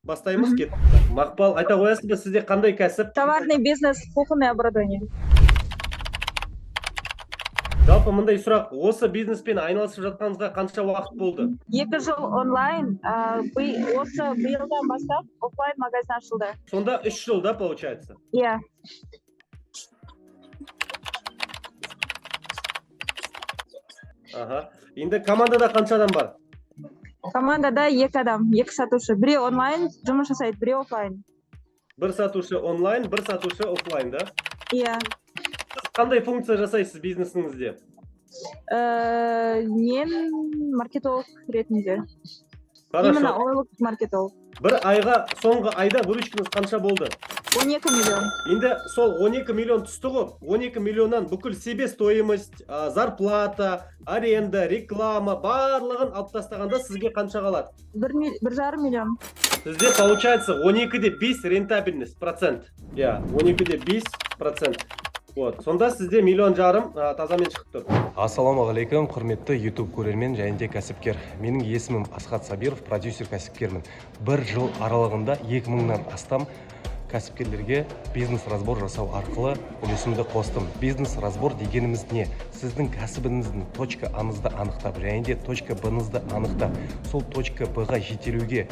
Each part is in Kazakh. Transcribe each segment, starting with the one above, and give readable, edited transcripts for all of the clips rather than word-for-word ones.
бастаймыз кет. Мақпал, айта қоясыз ба, сізде қандай кәсіп? Товарный бизнес, кухонное оборудование. Жалпы мындай сұрақ, осы бизнеспен айналысып жатқаныңызға қанша уақыт болды? 2 жыл онлайн, осы биылдан бастап офлайн магазин ашылды. Сонда 3 жыл, да, получается? Иә. Ага. Енді командада қанша адам бар? Командада 2 адам, 2 сатушы. Біреу онлайн жұмыс жасайды, біреу офлайн. Бір сатушы онлайн, бір сатушы офлайн, да? Иә. Қандай функция жасайсыз бизнесіңізде? Мен маркетолог ретінде. Хорошо. Именно ойлық маркетолог. Бір айға, соңғы айда выручкаңыз қанша болды? 12 миллион. Енді сол 12 миллион түсті ғой, 12 миллионнан бүкіл себестоимость, зарплата, аренда, реклама, барлығын алып тастағанда сізге қанша қалады? 1,5 миллион. Сізде получается 12-де 5 рентабельность процент. Я, 12-де 5%. Вот. Сонда сізде 1,5 миллион тазамен шығып тұр. Ассалаумағалейкум, құрметті YouTube көрермен және кәсіпкер. Менің есімім Асхат Сабиров, продюсер кәсіпкермін. 1 жыл аралығында 2000-нан астам кәсіпкерлерге бизнес-разбор жасау арқылы үлесімді қостым. Бизнес-разбор дегеніміз не? Сіздің кәсібіңіздің точка А-нызды анықтап, және де точка Б-нызды анықтап, сол точка Б-ға жетелуге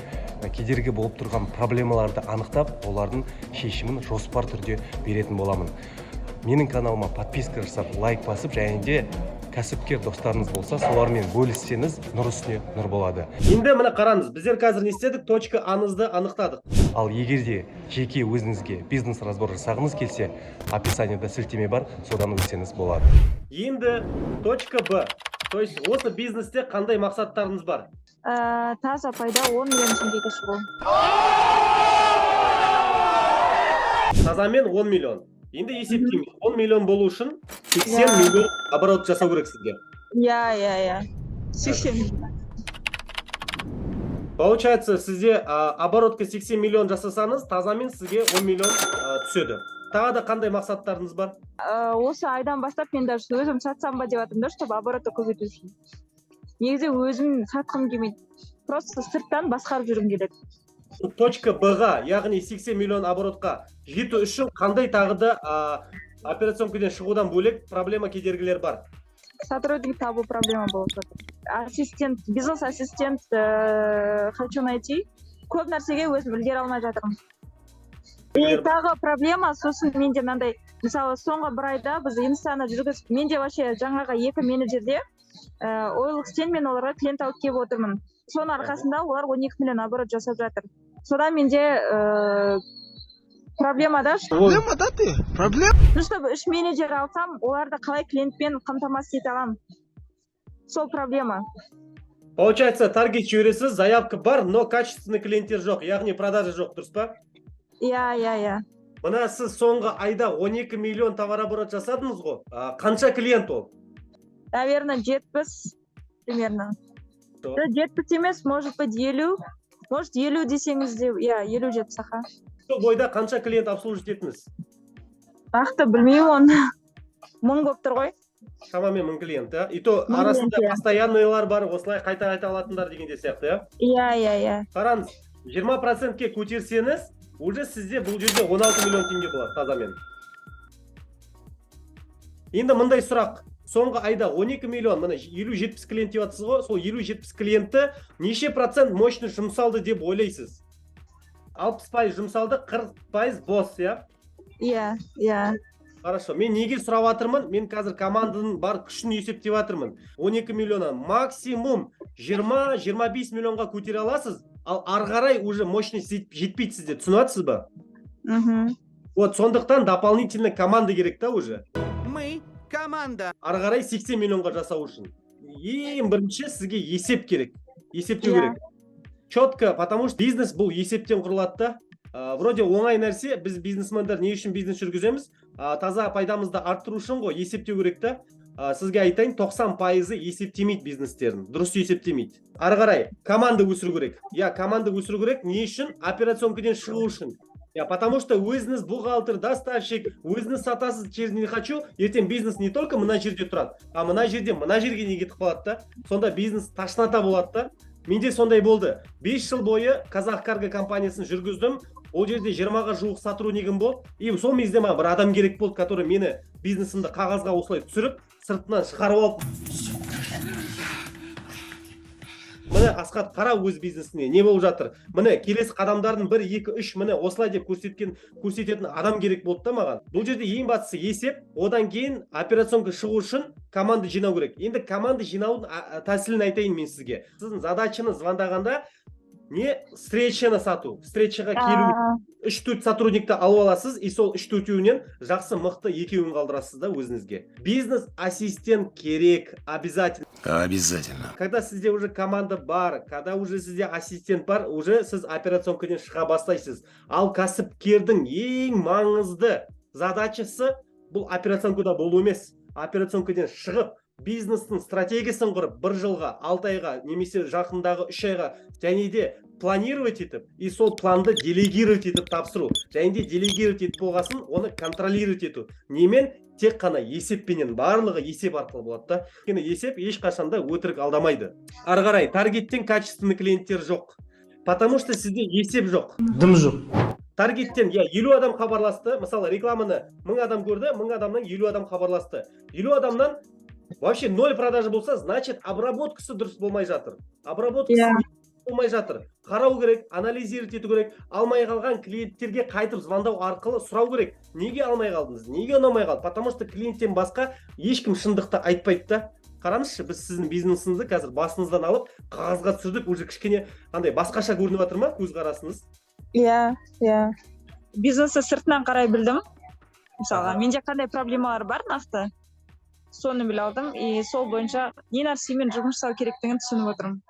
кедергі болып тұрған проблемаларды анықтап, олардың шешімін жоспар түрде беретін боламын. Менің каналыма подписка жасап, лайк басып, және де кәсіпкер достарыңыз болса, солармен бөліссеңіз, нұр үстіне нұр болады. Енді мына қараңыз, біздер қазір не істедік? Точка А-нызды анықтадық. Ал егер де жеке өзіңізге бизнес-разбор жасағыңыз келсе, описаниеда сілтеме бар, содан өтсеңіз болады. Енді точка Б. То есть осы бизнесте қандай мақсаттарыңыз бар? Таза пайда 10 миллион теңгеге шығу. Тазамен 10 миллион. Енді есептейміз. 10 миллион болу үшін 80 миллион оборот жасау керек сізге. Иә. 80. Получается, сізде оборотқа 80 миллион жасасаңыз, тазамен сізге 10 миллион түседі. Тағы да қандай мақсаттарыңыз бар? Осы айдан бастап мен даже өзім сатсам ба деп жатырмын да, чтобы оборотты көбейту үшін. Негізі өзім сатқым келмейді. Просто сырттан басқарып жүргім келеді. Точка Б-ға, яғни 80 миллион оборотқа жету үшін қандай тағы да операционкіден шығудан бөлек проблема кедергілер бар? Сотрудник табу проблема болып жатыр. Ассистент, бизнес-ассистент хочу найти. Көп нәрсеге өзім үлгере алмай жатырмын. И тағы проблема, сосын менде мынандай, мысалы соңғы бір айда біз инстаны жүргізіп, менде вообще жаңағы 2 менеджерде ойлық істен мен оларға клиент алып келіп отырмын. Соның арқасында олар 12 миллион оборот жасап жатыр. Содан менде проблема да. Проблема да ты? Проблема? Ну, чтобы 3 менеджер алсам, оларды қалай клиентпен қамтамасыз ете аламын? Сол проблема. Получается, таргет жібересіз, заявка бар, но качественный клиенттер жоқ, яғни продажа жоқ, дұрыс па? Иә. Мына сіз соңғы айда 12 миллион товар оборот жасадыңыз ғой. Қанша клиент ол? Наверное, 70 примерно. 70 емес, может быть 50. Может 50 десеңіз де, 50-70 аха. Сол бойда қанша клиент обслужить еттіңіз? Нақты білмеймін оны. 1000 болып тұр ғой. Шамамен 1000 клиент, да? И то арасында постоянныйлар бар, осылай қайта алатындар дегенде сияқты, иә? Иә. Қараңыз, 20%-ке көтерсеңіз, уже сізде бұл жерде 16 миллион теңге болады тазамен. Енді мындай сұрақ. Соңғы айда 12 миллион, мына 50-70 клиент деп жатсыз ғой, сол 50-70 клиентті неше процент мощный жұмсалды деп ойлайсыз? 60% жұмсалды, 40% бос, иә? Иә. Хорошо, мен неге сұрап жатырмын? Мен қазір команданың бар күшін есептеп жатырмын. 12 миллионнан максимум 20-25 миллионға көтере аласыз, ал ары қарай уже мощность жетпейді сізде, түсініп жатсыз ба? Вот, сондықтан дополнительно команда керек та уже. Мы команда. Ары қарай 80 миллионға жасау үшін. Ең бірінші сізге есеп керек. Есептеу керек. Четко, потому что бизнес бұл есептен құрылады да. Вроде оңай нәрсе, біз бизнесмендер не үшін бизнес жүргіземіз? Таза пайдамызды арттыру үшін ғой, есептеу керек та. Сізге айтайын, 90% есептемейді бизнестерін. Дұрыс есептемейді. Ары қарай команда өсіру керек. Команда өсіру керек. Не үшін? Операционкіден шығу үшін. Потому что өзіңіз бухгалтер, доставщик, өзіңіз сатасыз, через не хочу, ертең бизнес не только мына жерде тұрады, а мына жерге не кетіп қалады да. Сонда бизнес ташната болады да. Менде сондай болды. 5 жыл бойы Казахкарго компаниясын жүргіздім. Ол жерде 20-ға жуық сотруднигім болды. И сол мезде маған бір адам керек болды, который мені бизнесімді қағазға осылай түсіріп, сыртынан шығарып алып. Міне Асхат қара өз бизнесіне не болып жатыр. Міне келесі қадамдардың 1, 2, 3 міне осылай деп көрсететін адам керек болды да маған. Бұл жерде ең бастысы есеп, одан кейін операционка шығу үшін команда жинау керек. Енді команда жинаудың тәсілін айтайын мен сізге. Сіздің задачаны звондағанда не встречаны сату, встречаға келу. 3-4 сотрудникті алып аласыз, и сол 3-4-еуінен жақсы мықты 2-еуін қалдырасыз да өзіңізге. Бизнес-ассистент керек, обязательно. Обязательно. Когда сізде уже команда бар, когда уже сізде ассистент бар, уже сіз операционкадан шыға бастайсыз. Ал кәсіпкердің ең маңызды задачасы бұл операционкада болу емес. Операционкадан шығып, бизнестің стратегиясын құрып, 1 жылға, 6 айға, немесе жақындағы 3 айға, және де планировать етіп, и сол планды делегировать етіп тапсыру. Және де делегировать етіп болғасын, оны контролировать ету. Немен? Тек қана есеппенен, барлығы есеп арқылы болады да. Өйткені есеп ешқашанда өтірік алдамайды. Ары қарай, таргеттен качественный клиенттер жоқ. Потому что сізде есеп жоқ. Дым жоқ. Таргеттен 50 адам хабарласты. Мысалы, рекламаны 1000 адам көрді, 1000 адамнан 50 адам хабарласты. 50 адамнан вообще 0 продажа болса, значит, обработкасы дұрыс болмай жатыр. Обработкасы болмай жатыр. Қарау керек, анализировать ету керек. Алмай қалған клиенттерге қайтып звондау арқылы сұрау керек. Неге алмай қалдыңыз? Неге ұнамай қалды? Потому что клиенттен басқа ешкім шындықты айтпайды да. Қараңызшы, біз сіздің бизнесіңізді қазір басыңыздан алып, қағазға түсірдік, уже кішкене қандай басқаша көрініп жатыр ма көзқарасыңыз? Иә. Бизнесті сыртынан қарай білдім. Мысалға, менде қандай проблемалар бар нақты? Соны біле алдым, и сол бойынша не нәрсемен жұмыс жасау керектігін түсініп отырмын.